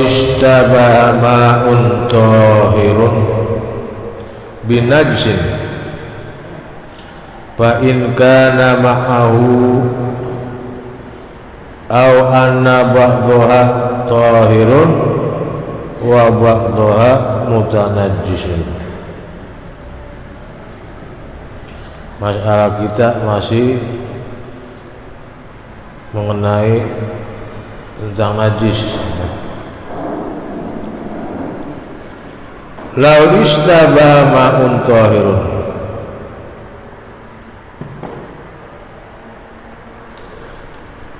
ishtabaha ma'un tahirun binajsin fa in kana ma'ahu aw anna ba'daha tahirun wa ba'daha mutanajjisun. Masalah kita masih mengenai tentang najis. Lau istaba ma'un tahirun,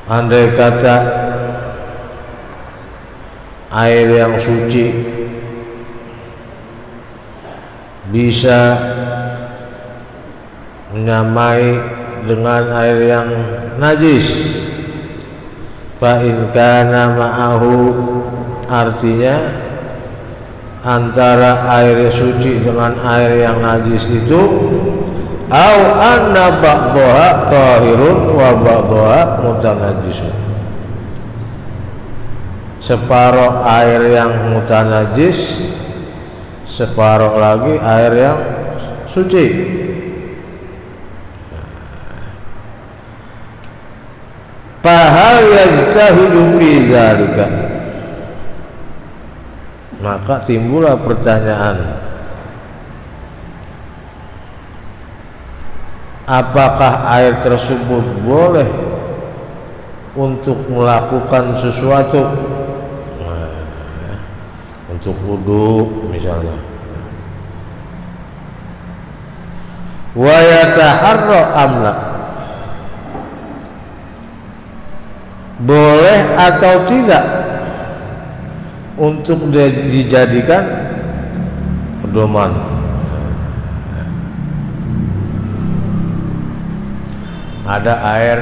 andai kata air yang suci bisa menyamai dengan air yang najis, fa in kana ma'ahu, artinya antara air suci dengan air yang najis itu, au anna ba'daha tahirun wa ba'daha mutanajjisun, separuh air yang mutanajis, separuh lagi air yang suci. Fahal yajtahidu fi dzalika, maka timbullah pertanyaan, apakah air tersebut boleh untuk melakukan sesuatu, untuk wudu misalnya, wa yataharra amla, boleh atau tidak untuk dijadikan pedoman. Ada air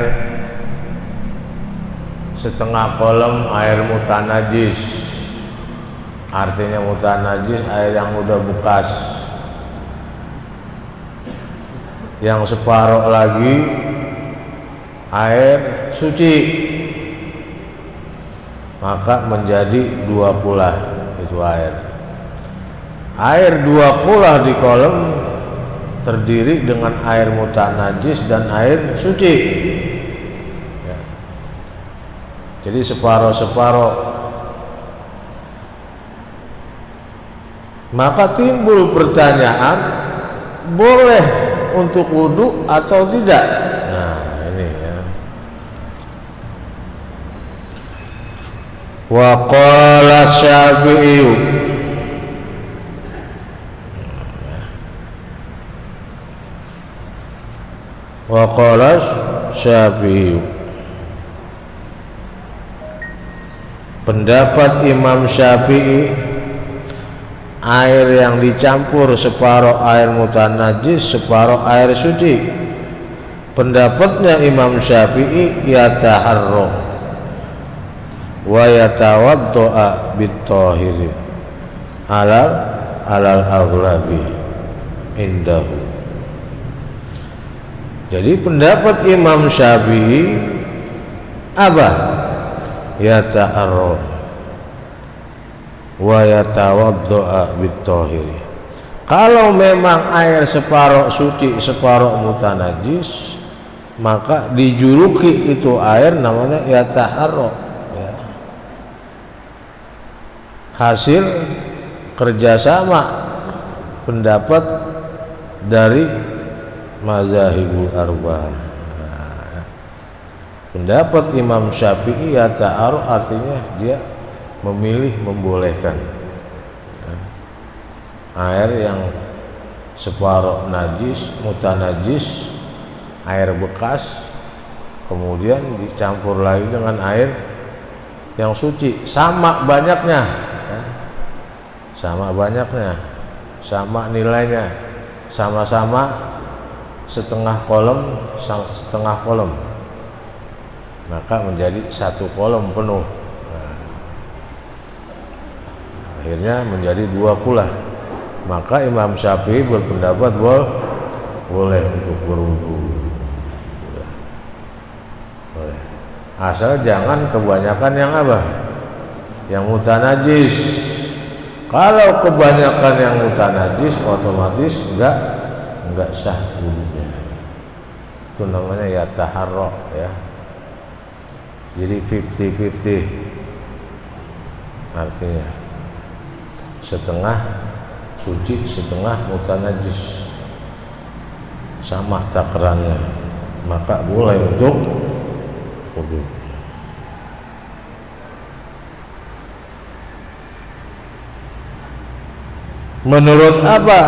setengah kolam air mutanajis, artinya mutanajis air yang udah bekas, yang separuh lagi air suci, maka menjadi dua kulah itu air. Air dua kulah di kolam terdiri dengan air mutanajis dan air suci ya. Jadi separuh-separuh. Maka timbul pertanyaan, boleh untuk wudu atau tidak? Nah ini ya. Wa qala Syafi'i, wa qala Syafi'i, pendapat Imam Syafi'i, air yang dicampur separuh air mutanajis, separuh air suci. Pendapatnya Imam Syafi'i, yataharra wa yatawaddo'a bit-tahiri alal aghlabi indahu. Jadi pendapat Imam Syafi'i apa? Yataharra wa yatawaddo'a bit-tahiri. Kalau memang air separuh suci separuh mutanajis, maka dijuluki itu air namanya yataharra. Hasil kerjasama pendapat dari mazahibul arba'ah. Pendapat Imam Syafi'i yata'aruf artinya dia memilih membolehkan air yang separuh najis, mutanajis, air bekas, kemudian dicampur lagi dengan air yang suci, sama banyaknya. Sama banyaknya, sama nilainya, sama-sama setengah kolom, setengah kolom, maka menjadi satu kolom penuh. Akhirnya menjadi dua kulah. Maka Imam Syafi'i berpendapat boleh untuk berwudu, boleh. Asal jangan kebanyakan yang apa? yang mutanajis. Kalau kebanyakan yang mutanajis otomatis enggak sah wudunya. Itu namanya ya taharro ya. Jadi 50-50 artinya setengah suci, setengah mutanajis, sama takarannya, maka boleh untuk wudu. Menurut apa?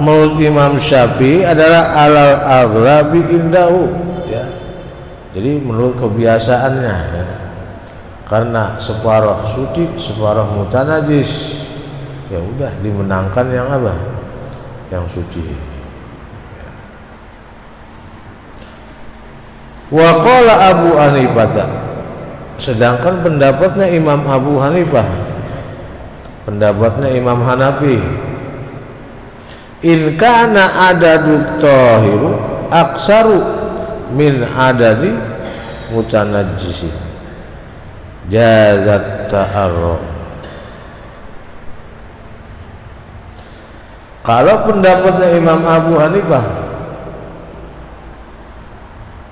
Menurut Imam Syafi'i adalah alal aghlabi indahu ya. Jadi menurut kebiasaannya ya. Karena separuh suci, separuh mutanajis, ya udah dimenangkan yang apa? Yang suci. Ya. Wa qala Abu Hanifah, sedangkan pendapatnya Imam Abu Hanifah, pendapatnya Imam Hanafi, in kana adadut tahiru aksaru min adadi mutanajjisi jazat ta'arruf. Kalau pendapatnya Imam Abu Hanifah,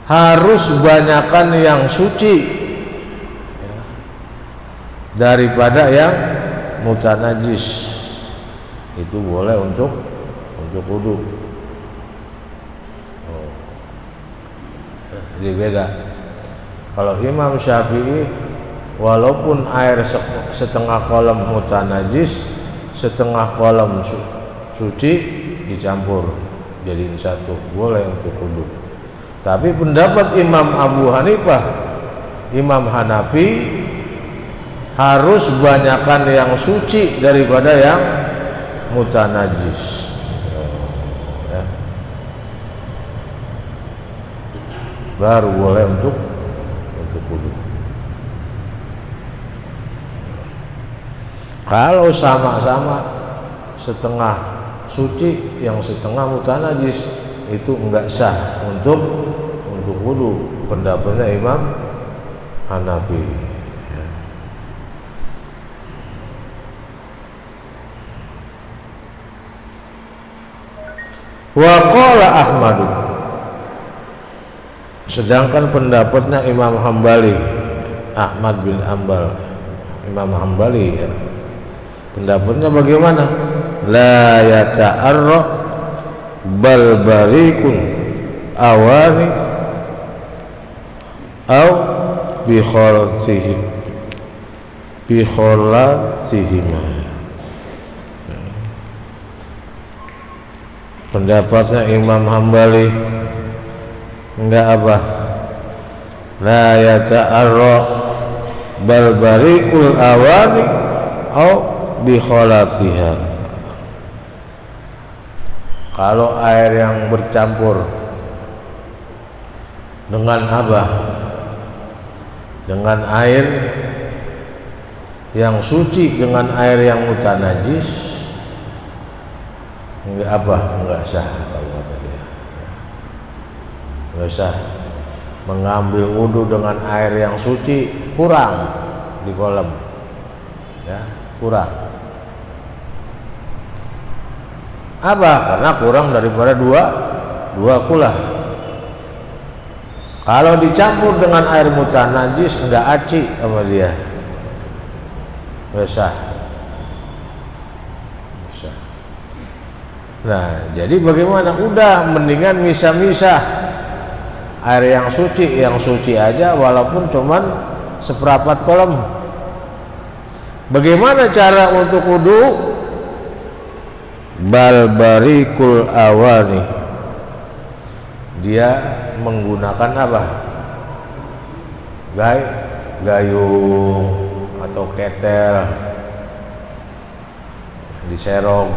harus banyakkan yang suci ya, daripada yang mutanajis, itu boleh untuk wudu. Jadi beda. Kalau Imam Syafi'i, walaupun air setengah kolam mutanajis, setengah kolam suci dicampur jadiin satu, boleh untuk wudu. Tapi pendapat Imam Abu Hanifah, Imam Hanafi, harus banyakkan yang suci daripada yang mutanajis. Baru boleh untuk wudu. Kalau sama-sama setengah suci, yang setengah mutanajis, itu enggak sah untuk wudu. Pendapatnya Imam Hanafi. Ya. Wa qala Ahmadu, sedangkan pendapatnya Imam Hambali, Ahmad bin Hanbal, Imam Hambali ya. Pendapatnya bagaimana? La yata'arra bal barikun awani au bi khalatihima. Pendapatnya Imam Hambali enggak apa? La yata'arra bal barikul awani au bi khalatiha. Kalau air yang bercampur dengan apa? Dengan air yang suci dengan air yang mutanajis, enggak apa? Enggak sah kalau kata dia. Enggak sah mengambil wudu dengan air yang suci, kurang di kolam. Ya, kurang. Apa? Karena kurang daripada dua kula. Kalau dicampur dengan air mutanajis enggak aci sama dia. Enggak sah. Nah, jadi bagaimana? Udah mendingan misah-misah air yang suci aja, walaupun cuman seperempat kolam. Bagaimana cara untuk wudu? Bal barikul awani, dia menggunakan apa? Gayung atau ketel, diserong.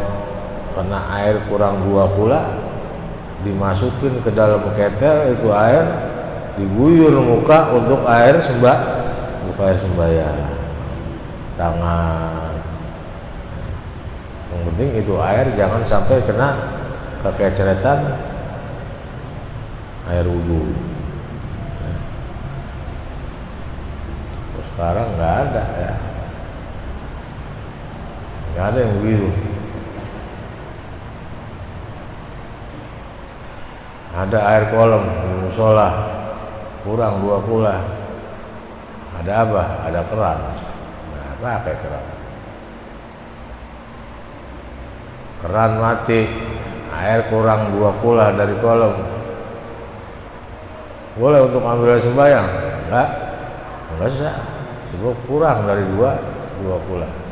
Karena air kurang 2 kula, dimasukin ke dalam ketel, itu air diguyur muka untuk air sembahyang, tangan. Yang penting itu air jangan sampai kena kekeceretan air wudu. Sekarang nggak ada ya. nggak ada yang begitu. Ada air kolam di musola kurang 2 kula. Ada apa? Ada keran. Nah, pakai keran. Keran mati, air kurang 2 kula dari kolam. Boleh untuk ambil air sembahyang? Enggak bisa. Sebab kurang dari 2 kula.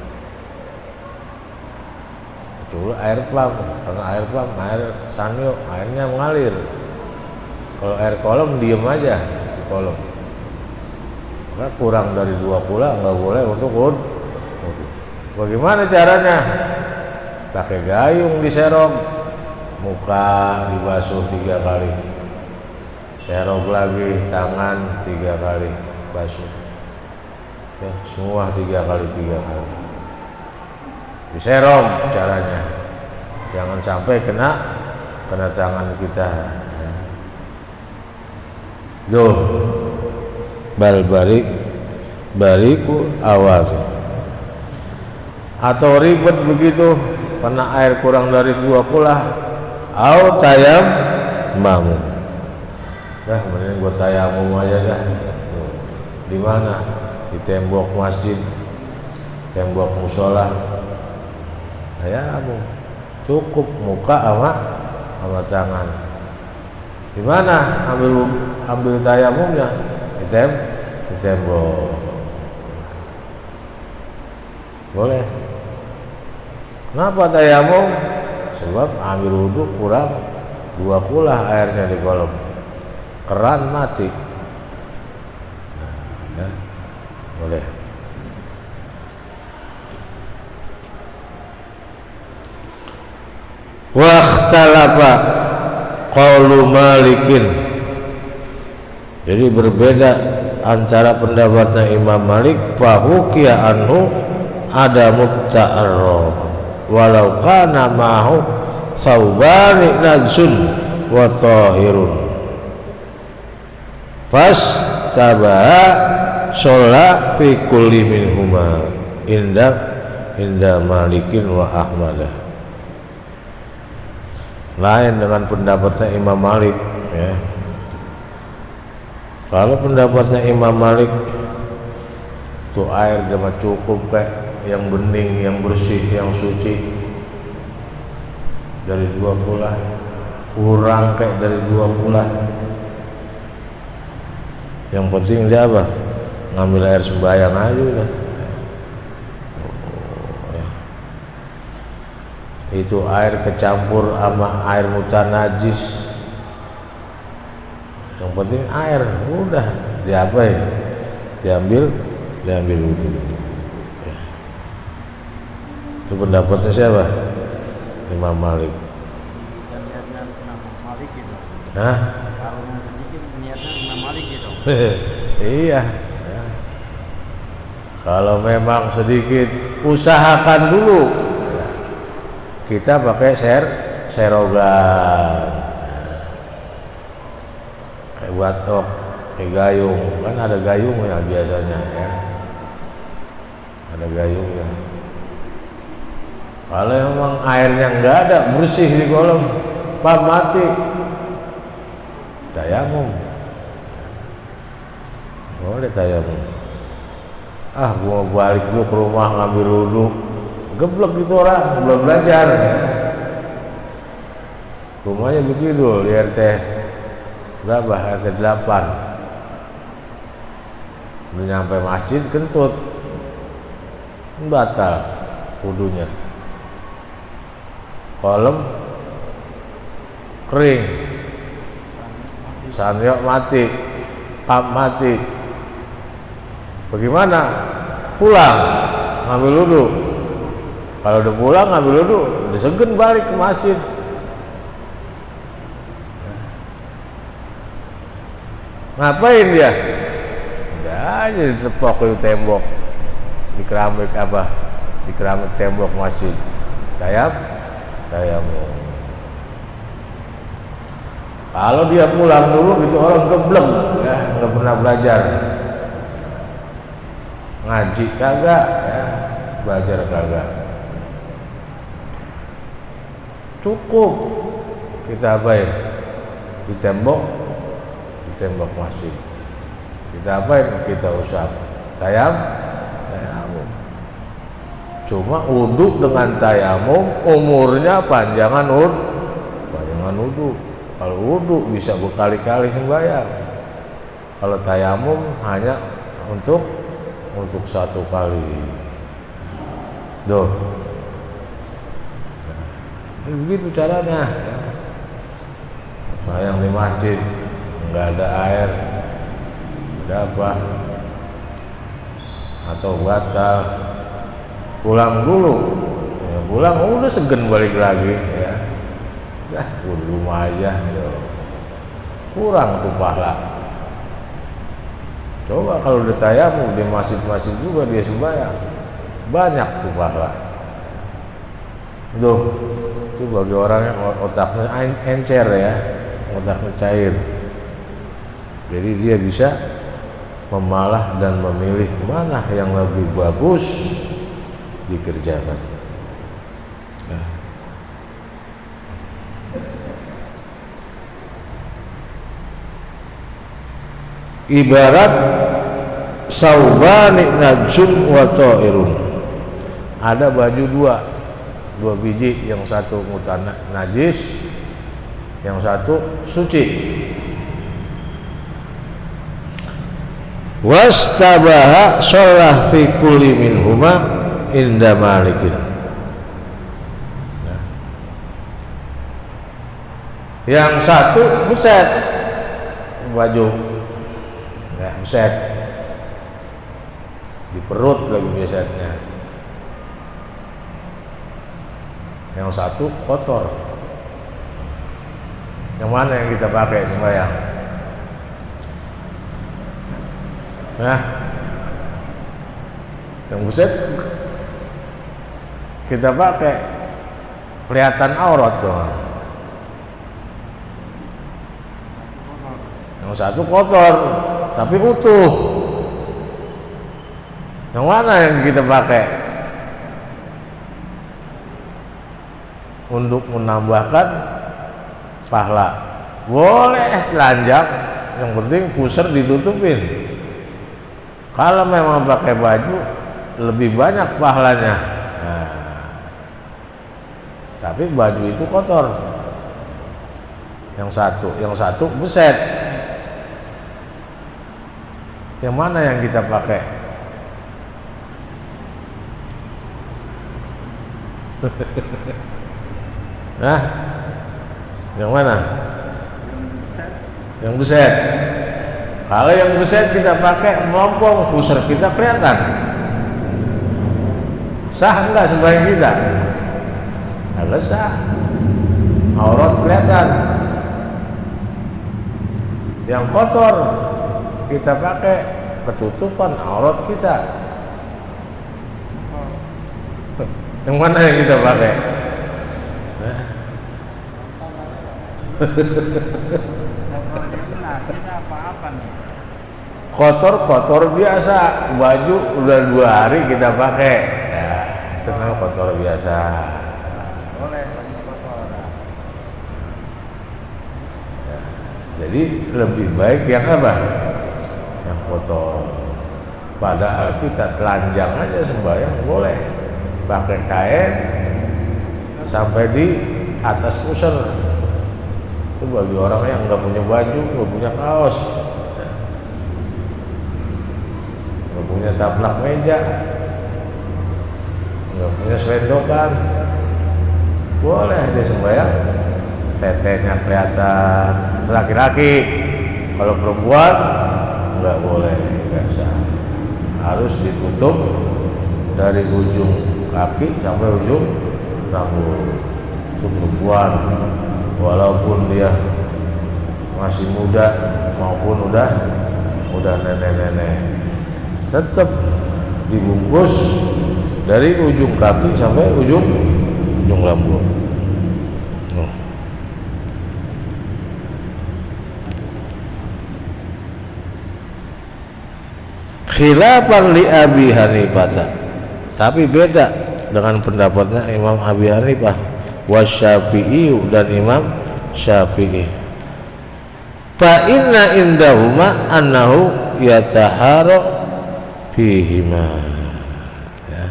Kecuali air pump, karena air pump, air sanyo, airnya mengalir. Kalau air kolam diem aja di kolam. Maka kurang dari 2 kula nggak boleh untuk wudu. Bagaimana caranya? Pakai gayung diserok, muka dibasuh 3 kali, serok lagi tangan 3 kali basuh, ya, semua 3 kali diserok caranya, jangan sampai kena tangan kita. Duh, bariku awal. Atau ribet begitu, karena air kurang dari 2 kula, au tayammum. Dah, mending gua tayamum aja dah. Di mana? Di tembok masjid, tembok musola. Tayamum. Cukup muka sama tangan. Di mana ambil tayamumnya? Di tembok. Boleh. Kenapa tayamum? Sebab ambil wudu kurang 2 kula airnya di kolam. Keran mati. Nah, ya. Boleh. Wa ikhtalafa qaulu Malikin. Jadi berbeda antara pendapatnya Imam Malik, fahukiya anhu ada mukta'arro walau kana ma'hu saubani najsun wa tahirun pas tabaha sholat fi kulli minhuma inda Malikin wa Ahmadah. Lain dengan pendapatnya Imam Malik, ya. Kalau pendapatnya Imam Malik tuh air cuma cukup kayak yang bening, yang bersih, yang suci dari 2 kula, kurang kayak dari 2 kula. Yang penting dia apa? Ngambil air sembahyang aja udah. Itu air kecampur sama air mutanajis. Yang penting air, udah diapain? Diambil wudu. Ya. Itu pendapatnya siapa? Imam Malik. Niatnya Imam Malik gitu. Hah? Kalau yang sedikit niatnya Imam Malik gitu. Iya. Ya. Kalau memang sedikit, usahakan dulu. Ya. Kita pakai serogan. Kayak batok, kayak gayung, kan ada gayungnya biasanya, ya. Ada gayungnya. Kalau memang airnya nggak ada, bersih di kolam, mati, tayamum. Boleh tayamum. Gua balik dulu ke rumah ngambil wudu, geblek gitu orang, belum belajar, ya. Rumahnya begitu, di RT berapa? RT 8. Udah nyampe masjid kentut, batal wudunya. Kolam kering, sanyo mati, pam mati. Bagaimana? Pulang ngambil wudu. Kalau udah pulang ngambil wudu, disegen balik ke masjid. Ngapain dia? Udah aja ditepok ke tembok, di keramik apa? Di keramik tembok masjid. Tayamum. Kalau dia pulang dulu gitu orang geblek, ya, nggak pernah belajar. Ngaji kagak, ya, belajar kagak. cukup kita apain di tembok masjid, kita apain, kita usap tayamum. Cuma wudhu dengan tayamum umurnya panjangan wudhu. Kalau wudhu bisa berkali-kali sembahyang, kalau tayamum hanya untuk satu kali. Duh, begitu caranya. Sayang di masjid nggak ada air, ada apa, atau batal, pulang dulu, ya, pulang udah segen balik lagi, ya, udah di rumah aja, ya. Kurang tuh pahala. Coba kalau udah tayamum di masjid-masjid juga dia sembahyang, banyak tuh pahala. Itu bagi orang yang otaknya encer ya, otaknya cair. Jadi dia bisa memalah dan memilih mana yang lebih bagus dikerjakan. Nah. Ibarat saubani najsun wa ta'irun. Ada baju dua biji, yang satu najis, yang satu suci. Wastabaha sholah fi kulli minhuma inda malikin. Nah. Yang satu buset baju, nggak buset di perut lagi biasanya. Yang satu kotor. Yang mana yang kita pakai sembahyang? Nah, yang buset kita pakai kelihatan aurat doang. Yang satu kotor tapi utuh. Yang mana yang kita pakai untuk menambahkan pahala? Boleh telanjang, yang penting pusar ditutupin. Kalau memang pakai baju lebih banyak pahalanya. Nah, tapi baju itu kotor. Yang satu buset. Yang mana yang kita pakai? Nah, yang mana? Yang buset. Kalau yang buset kita pakai melompong, pusar kita kelihatan. Sah enggak sembahyang kita? Enggak sah. Aurat kelihatan. Yang kotor kita pakai ketutupan aurat kita. Yang mana yang kita pakai? Kotor biasa, baju udah 2 hari kita pakai, ya itu namanya kotor biasa. Boleh baju kotor. Ya, jadi lebih baik yang apa? Yang kotor. Padahal kita telanjang aja sembahyang boleh, pakai kain sampai di atas pusar. Itu bagi orang yang nggak punya baju, nggak punya kaos, nggak punya taplak meja, nggak punya selendokan, boleh dia sembahyang tetenya kelihatan. Laki-laki, kalau perempuan nggak boleh, nggak sah, harus ditutup dari ujung kaki sampai ujung rambut. Itu perempuan, walaupun dia masih muda maupun udah nenek-nenek, tetap dibungkus dari ujung kaki sampai ujung rambut. Khilafan li Abi Hanifah, tapi beda dengan pendapatnya Imam Abi Hanifah. Wasyafi'i dan Imam Syafi'i. Fa inna indahuma annahu yatahara fihima. Ya.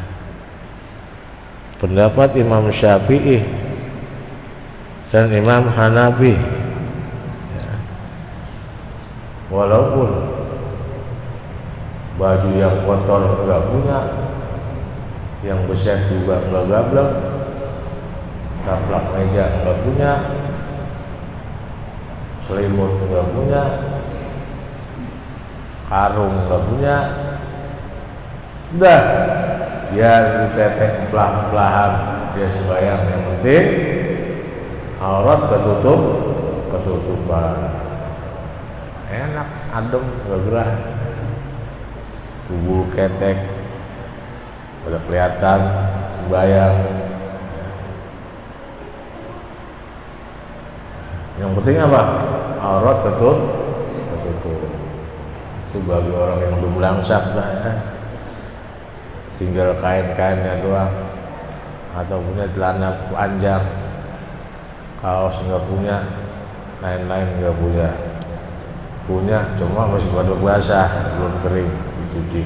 Pendapat Imam Syafi'i dan Imam Hanafi, ya. Walaupun baju yang kotor enggak punya, yang beset juga enggak gablek, taplak meja enggak punya, selimut enggak punya, karung enggak punya, udah biar ditetek pelan-pelan dia sembahyang, yang penting aurat ketutupan, enak, adem, enggak gerah, tubuh ketek udah kelihatan sembahyang. Yang penting apa? Aurat ketutup. Itu bagi orang yang belum langsak lah, ya. Tinggal kain-kainnya doang, atau punya celana panjang, kaos nggak punya, lain-lain nggak punya. Punya cuma masih pada basah, belum kering, dicuci.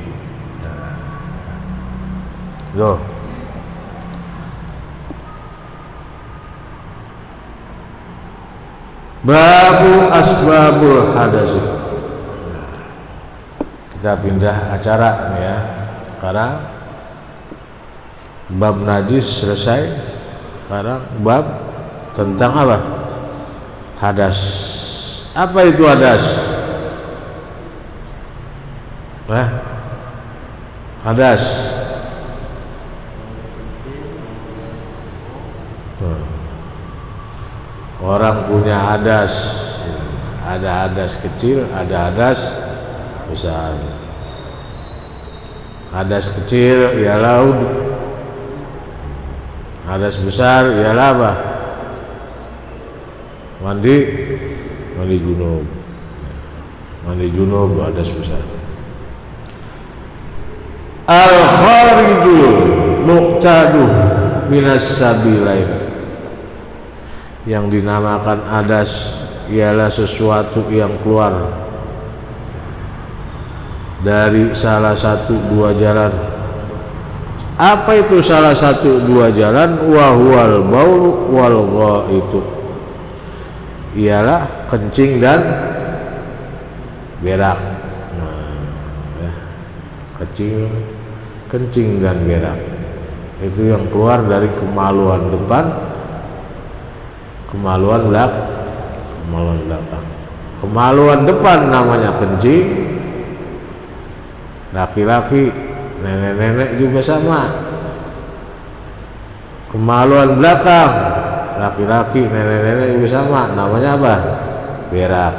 Loh. Babu asbabul hadas. Kita pindah acara nih ya. Sekarang bab najis selesai. Sekarang bab tentang apa? Hadas. Apa itu hadas? Hadas. Orang punya hadas, ada hadas kecil, ada hadas besar. Hadas kecil ialah wudu, hadas besar ialah apa? Mandi junub. Mandi junub hadas besar. Al-kharijul muqtaduh minas sabilain. Yang dinamakan hadas ialah sesuatu yang keluar dari salah satu dua jalan. Apa itu salah satu dua jalan? Wahual baul wal ghaitu. Ialah kencing dan berak. Ya. Kencing dan berak. Itu yang keluar dari kemaluan depan, kemaluan belakang. Kemaluan depan namanya kencing, laki-laki, nenek-nenek juga sama. Kemaluan belakang, laki-laki, nenek-nenek juga sama, namanya apa? Berak.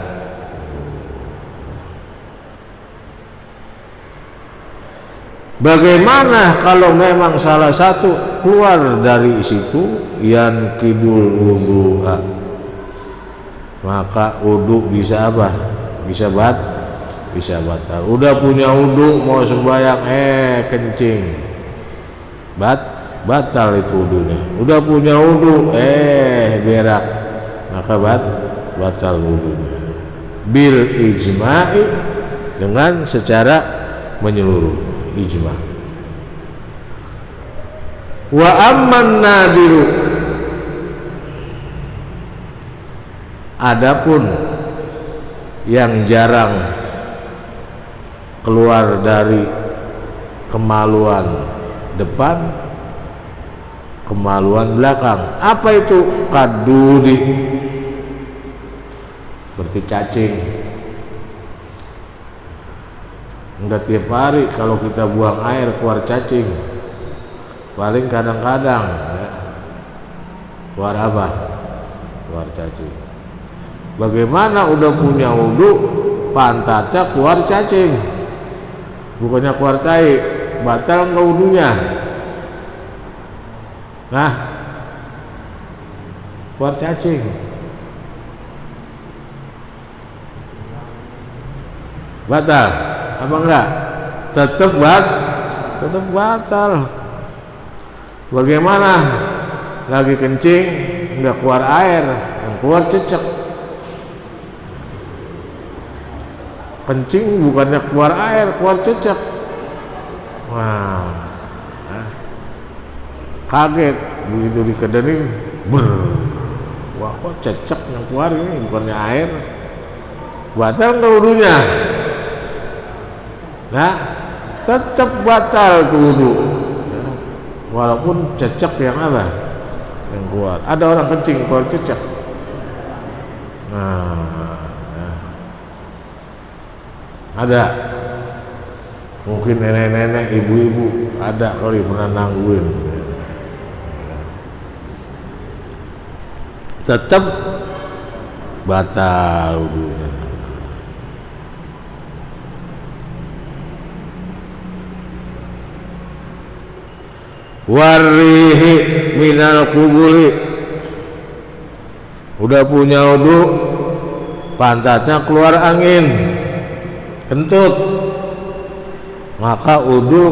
Bagaimana kalau memang salah satu keluar dari situ, yang kidul wudu'a, maka wudu bisa apa? Bisa batal. Udah punya wudu mau sembahyang, kencing, batal itu wudunya. Udah punya wudu, berak, maka batal wudunya. Bil ijma'i, dengan secara menyeluruh, ijma'. Wa amman nadiru, adapun yang jarang keluar dari kemaluan depan, kemaluan belakang. Apa itu? Kadudi, seperti cacing. Enggak tiap hari kalau kita buang air keluar cacing, paling kadang-kadang, ya. Keluar apa? Keluar cacing. Bagaimana udah punya wudu, pantatnya keluar cacing, bukannya keluar tai, batal nggak wudunya? Nah, keluar cacing, batal apa enggak? Tetap batal. Bagaimana lagi kencing nggak keluar air, yang keluar cecek. Kencing bukannya keluar air, keluar cecek. Wah, kaget begitu dikedenin, wah kok cecek yang keluar ini, bukannya air. Batal nggak wudunya? Nah, tetap batal tuh wudu, ya. Walaupun cecek yang apa? Yang keluar. Ada orang kencing keluar cecek. Nah, ya. Ada. Mungkin nenek-nenek, ibu-ibu ada kali pernah nangguin. Tetap batal wudunya. Warihi minal kubuli, udah punya wudu, pantatnya keluar angin, kentut, maka wudu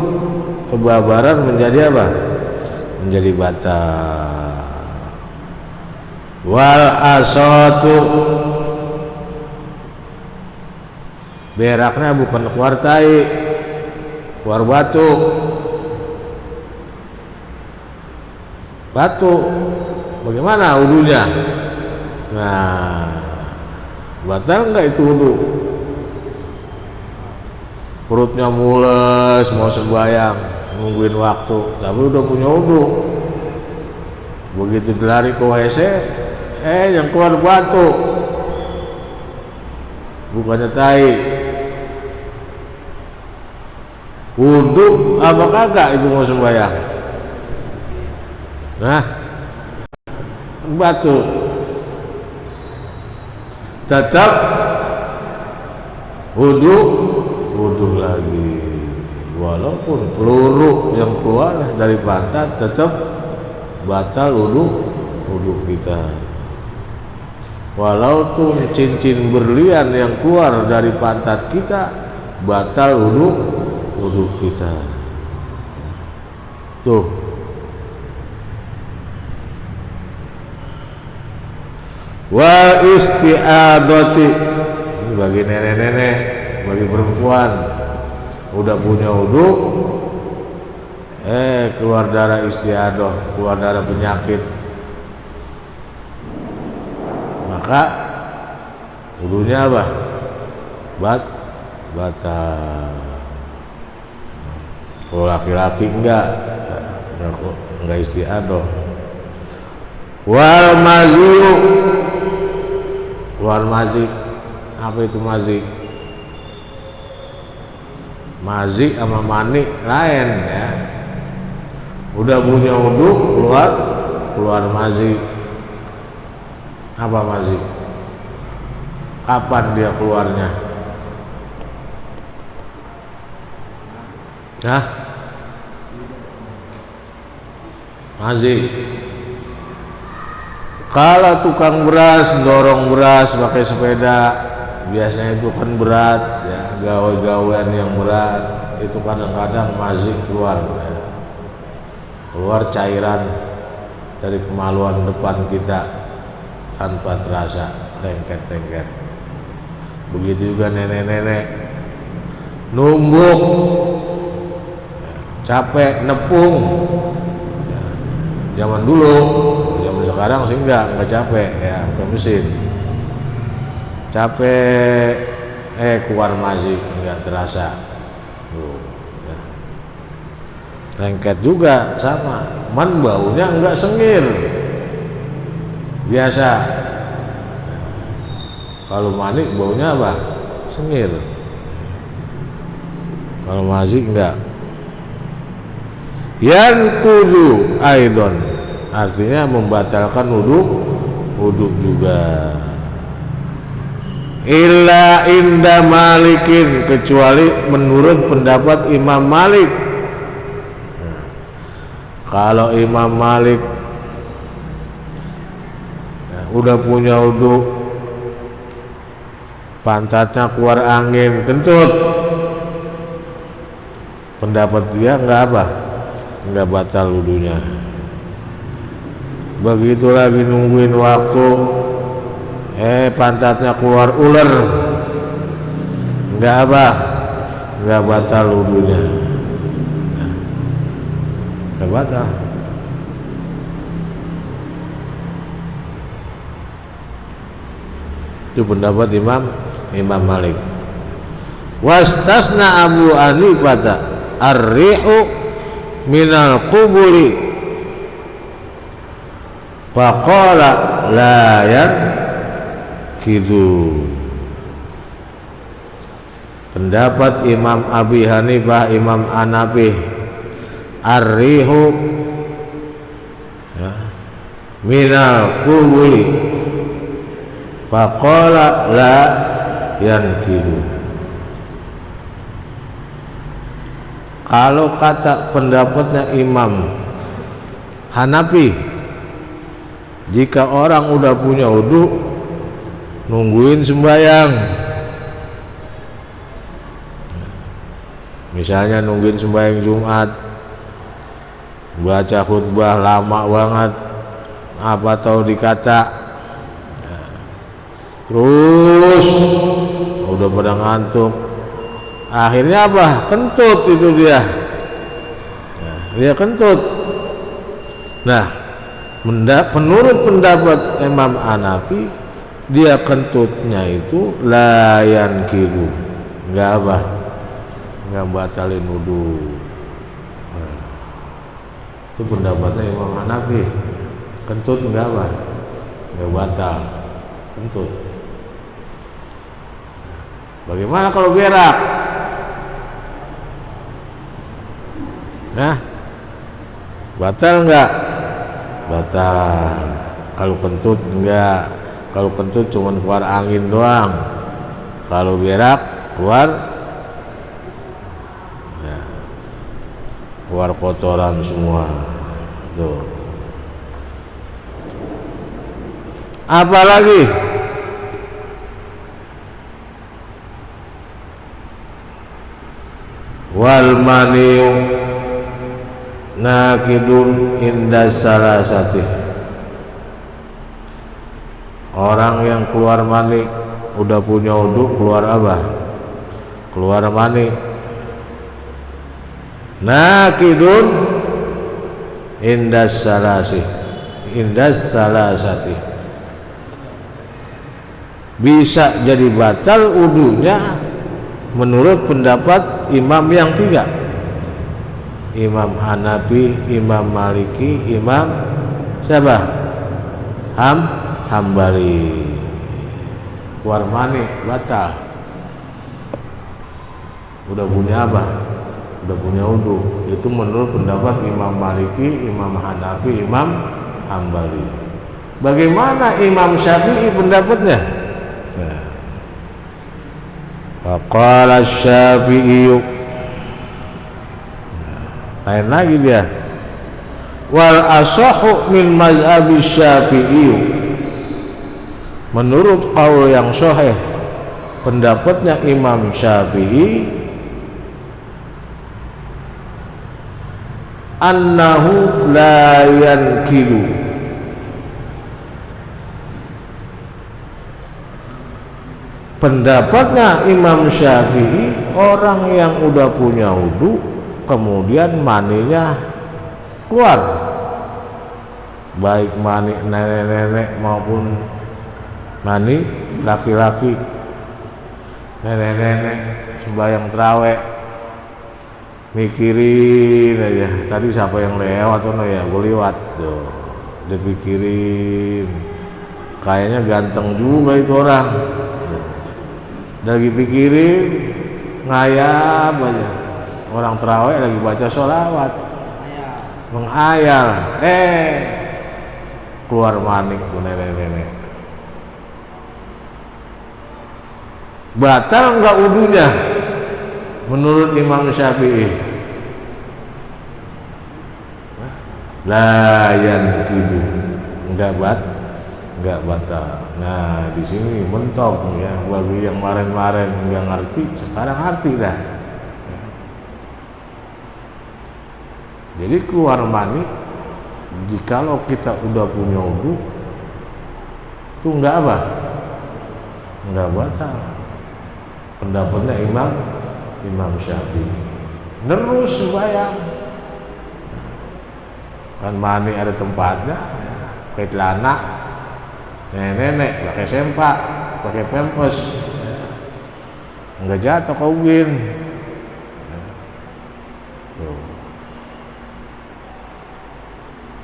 kebabaran menjadi apa? Menjadi batal. Wal asatu, beraknya bukan keluar tai, keluar batuk. Batuk, bagaimana wudunya? Nah, batal nggak itu wudu? Perutnya mules, mau sembahyang, nungguin waktu, tapi udah punya wudu. Begitu lari ke WC, yang keluar batuk, bukannya tai. Wudu apa kagak itu mau sembahyang? Nah, batuk, tetap wudu lagi, walaupun peluru yang keluar dari pantat tetap batal wudu kita. Walaupun cincin berlian yang keluar dari pantat kita batal wudu kita. Tuh. Wa isti'adati, ini bagi nenek-nenek, bagi perempuan udah punya wudu, keluar darah istiadah, keluar darah penyakit, maka wudunya apa? Batal. Kalau laki-laki enggak istiadah. Wal maziu, keluar mazi. Apa itu mazi? Mazi sama mani lain, ya. Udah punya wudu, keluar mazi. Apa mazi? Kapan dia keluarnya? Hah? Mazi. Kalau tukang beras dorong beras pakai sepeda, biasanya itu kan berat, ya, gawe-gawean yang berat, itu kadang-kadang mazi keluar, ya. Keluar cairan dari kemaluan depan kita tanpa terasa, lengket-lengket. Begitu juga nenek-nenek numbuk, ya, capek nepung, ya. Zaman dulu, sekarang sih enggak capek, ya, pakai mesin. Capek, keluar mazi enggak terasa. Tuh, ya. Lengket juga sama, man baunya enggak sengir, biasa. Ya. Kalau mani baunya apa? Sengir. Kalau mazi enggak. Yan kudu aidon, artinya membatalkan wudu juga. Illa inda Malikin, kecuali menurut pendapat Imam Malik. Nah, kalau Imam Malik udah punya wudu, pantatnya keluar angin, kentut, pendapat dia enggak batal wudunya. begitu lagi nungguin waktu, pantatnya keluar ular, nggak apa, nggak batal wudunya, nggak batal. Itu pendapat Imam Malik. Wastasna Abu Hanifah ar-rihu minal qubuli faqala la yankidu. Pendapat Imam Abi Hanifah, Imam Hanafi, ar-rihu minal qubuli faqala la yankidu. Kalau kata pendapatnya Imam Hanafi, jika orang udah punya wudu, nungguin sembahyang, misalnya nungguin sembahyang Jumat, baca khutbah lama banget, apa tahu dikata, terus udah pada ngantuk, akhirnya apa? Kentut itu dia. Dia kentut. Nah, menurut pendapat Imam Hanafi, dia kentutnya itu layan kiru, nggak apa, nggak batalin wudu. Itu pendapatnya Imam Hanafi. Kentut nggak apa, nggak batal kentut. Bagaimana kalau berak? Nah, batal enggak? Batal. Kalau kentut enggak. Kalau kentut cuma keluar angin doang. Kalau berak keluar, ya, keluar kotoran semua. Tuh. Apa lagi? Wal maniu nakidun inda salasati. Orang yang keluar mani udah punya wudu, keluar apa? Keluar mani. Nakidun inda salasi, inda salasati. Bisa jadi batal wudunya menurut pendapat imam yang tiga. Imam Hanafi, Imam Maliki, Imam siapa? Hambali. Keluar mani batal. Udah punya apa? Udah punya wudu. Itu menurut pendapat Imam Maliki, Imam Hanafi, Imam Hambali. Bagaimana Imam Syafi'i pendapatnya? Faqala Syafi'i, lain lagi dia. Wal asahu min mazhabi Syafi'i, menurut qaul yang sahih pendapatnya Imam Syafi'i, annahu la yankidu, pendapatnya Imam Syafi'i, orang yang udah punya wudu kemudian maninya keluar, baik mani nenek-nenek maupun mani laki-laki. Nenek-nenek sembahyang tarawih mikirin aja, tadi siapa yang lewat, ya gue lewat tuh, dipikirin, kayaknya ganteng juga itu orang, lagi pikirin ngayap aja. Orang tarawih lagi baca sholawat, menghayal, keluar mani tuh nenek-nenek. Batal enggak wudunya menurut Imam Syafi'i? La yankidu, enggak batal. Nah, di sini mentok ya, bagi yang kemarin-kemarin enggak ngerti, sekarang ngerti dah. Jadi keluar mani jikalau kita udah punya wudu itu enggak apa? Enggak batal. Pendapatnya Imam Syafi'i. Terus sembahyang. Kan mani ada tempatnya, ya. Pakai celana, nenek pakai sempak, pakai pampers, ya. Enggak jatuh ke ubin. Ya.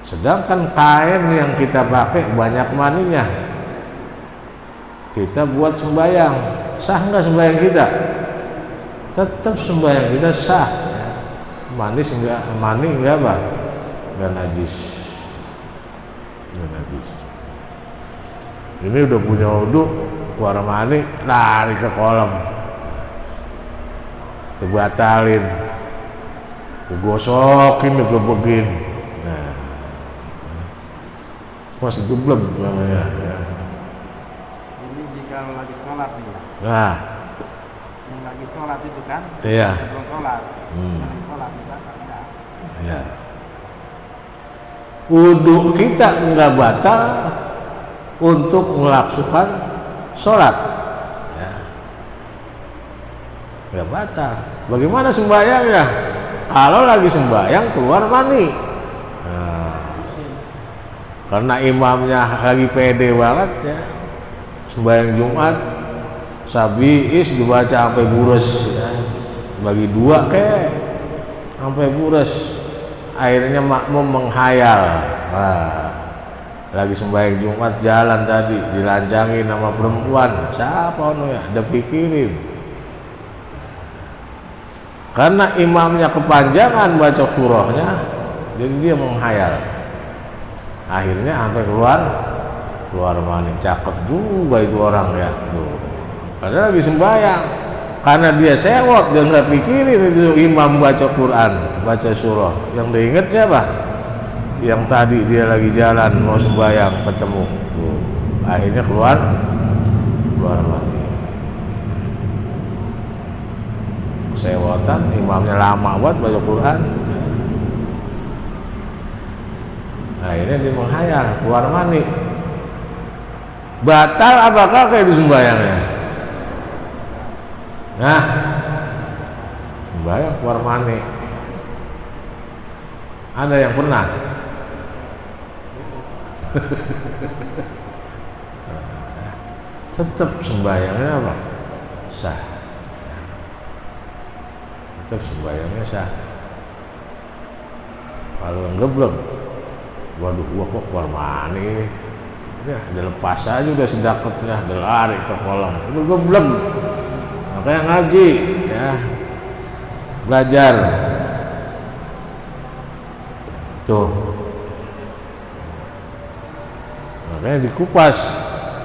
Sedangkan kain yang kita pakai banyak maninya, kita buat sembahyang, sah nggak sembahyang kita? Tetap sembahyang kita sah. Ya. Mani enggak apa? Enggak najis. Enggak najis. Ini udah punya wudu, keluar mani, lari ke kolam, dibatalin, digosokin, digebekin. Nah, masih geblek namanya. Ya. Ini jika lagi sholat nih ya. Nah, Yang lagi sholat itu kan? iya. Belum sholat. Yang lagi sholat juga enggak. Ya. Wudu kita enggak batal untuk melaksukan sholat. Ya. Enggak batal. Bagaimana sembahyangnya? Kalau lagi sembahyang keluar mani. Nah, karena imamnya lagi pede banget ya. Sembahyang Jumat Sabiis dibaca sampai bures ya. Bagi dua sampai bures. Akhirnya makmum menghayal. Wah, lagi sembahyang Jumat jalan tadi dilancangin sama perempuan. Siapa ono ya? Ada pikirin. Karena imamnya kepanjangan baca surahnya, jadi dia menghayal. Akhirnya sampai keluar mani. Cakep juga itu orang ya. Tuh. Padahal lagi sembahyang. Karena dia sewot, dia nggak pikirin itu imam baca Quran, baca surah. Yang dia ingat siapa? Yang tadi dia lagi jalan mau sembahyang ketemu. Tuh. Akhirnya keluar mati. Sewotan, imamnya lama banget baca Quran. Akhirnya dia menghayal, keluar mani. Batal apakah kayak itu sembahyangnya? Nah, sembahyang keluar mani. Ada yang pernah? Tetap sembahyangnya apa? Sah. Tetap sembahyangnya sah. Kalau yang geblek, waduh, gua kok keluar mani ini. Ya, dilepas aja udah sedaketnya, dia lari ke kolam. Itu geblek. Makanya ngaji, ya, belajar. Tuh. Makanya dikupas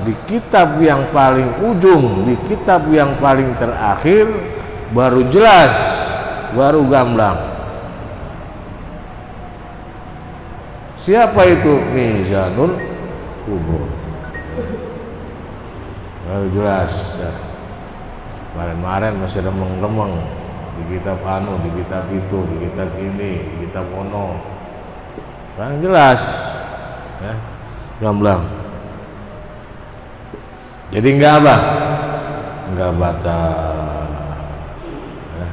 di kitab yang paling ujung, di kitab yang paling terakhir baru jelas, baru gamblang. Siapa itu? Mizanul Kubur. Baru jelas. Ya. Kemarin masih remeng-remeng di kitab di kitab itu, di kitab ini, di kitab ono. Sekarang jelas, ya, gamblang. Jadi enggak apa? Enggak batal. Ya.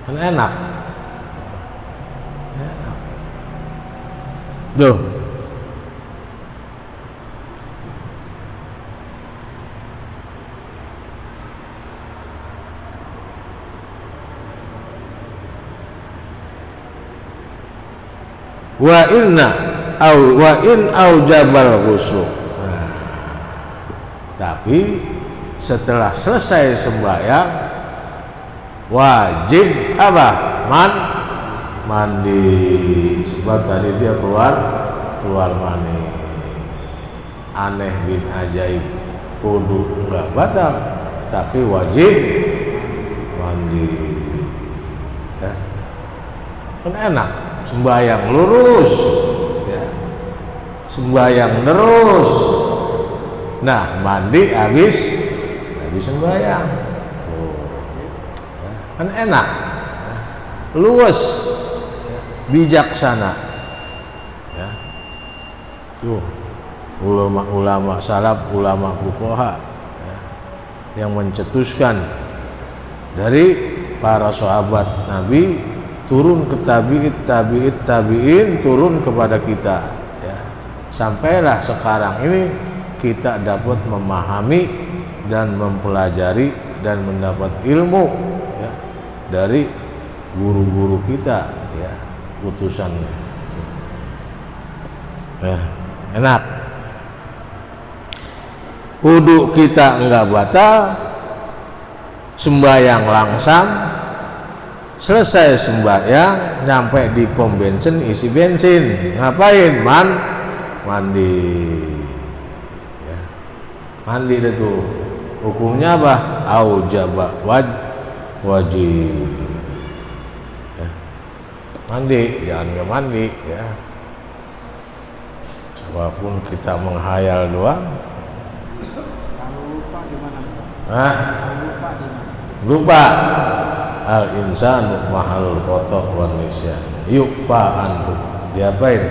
Kan enak. Enak. Duh. Wa in aujabal ghusl. Nah, tapi setelah selesai sembahyang wajib apa? Mandi. Sebab tadi dia keluar mani. Aneh bin ajaib. Wudu enggak batal, tapi wajib mandi. Ya. Kan enak. Sembahyang lurus, ya. Sembahyang terus. Nah, mandi habis sembahyang. Ya. Kan enak, ya. Luwes, ya. Bijaksana, ya. Tuh, ulama-ulama salaf, ulama fuqaha ya, yang mencetuskan dari para sahabat Nabi turun ke tabi'in turun kepada kita ya. Sampailah sekarang ini kita dapat memahami dan mempelajari dan mendapat ilmu ya, dari guru-guru kita ya, utusannya ya, enak. Wudu kita enggak batal, sembahyang langsam, selesai sembahyang nyampe di pom bensin isi bensin, ngapain? Mandi ya. Mandi itu hukumnya apa? Aujaba wajib ya. Mandi, jangan nggak mandi ya. Walaupun kita menghayal doang. Kalau lupa gimana? Hah? Kalau lupa gimana? Lupa. Al insanu mahalul khotoh wan nisyan. Yukfa anhu. Diapain?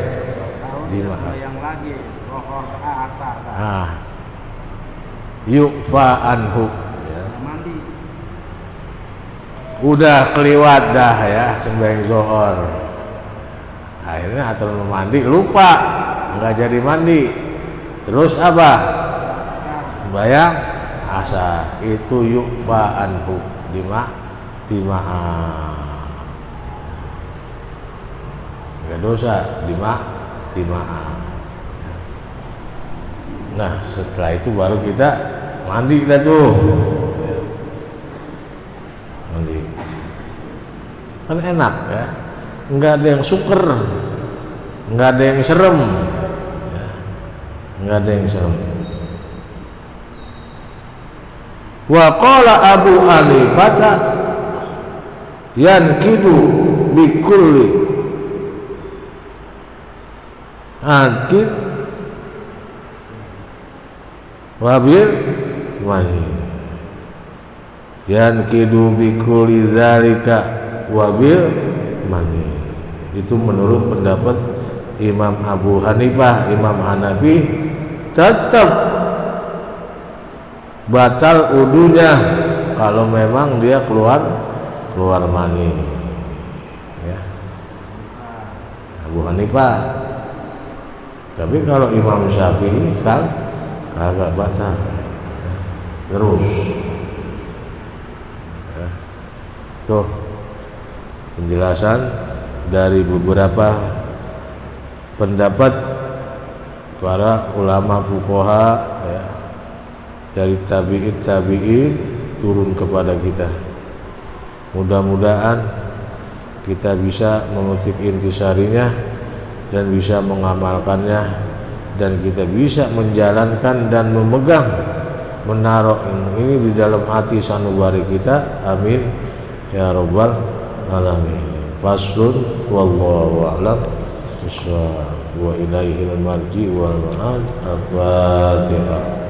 Tahu Di dia mana? sembahyang lagi, lohor asar. Ah. Yukfa anhu ya. Mandi. Udah keliwat dah ya sembahyang zuhur. Akhirnya atur mandi lupa, nggak jadi mandi. Terus apa? Sembahyang asar. Itu yukfa anhu dimaaf. Nggak dosa, dimaaf. Nah setelah itu baru kita mandi kita tuh ya. Mandi kan enak ya, nggak ada yang suker, nggak ada yang serem ya. Nggak ada yang serem. Wa qala Abu Hanifah yankidu bikulli akid wabil mani, yankidu bikulli zalika wabil mani. Itu menurut pendapat Imam Abu Hanifah. Imam Hanafi tetap batal wudunya kalau memang dia keluar mani ya. Abu Hanifah. Tapi kalau Imam Syafi'i kan agak batal ya. Terus ya. Tuh penjelasan dari beberapa pendapat para ulama fuqaha ya, dari tabi'in turun kepada kita. Mudah-mudahan kita bisa memetik intisarinya dan bisa mengamalkannya, dan kita bisa menjalankan dan memegang, menaruh ini di dalam hati sanubari kita. Amin ya rabbal alamin. Faslun wallahu a'lam bishawab wa ilaihil marji wal ma'ad. Al-Fatihah.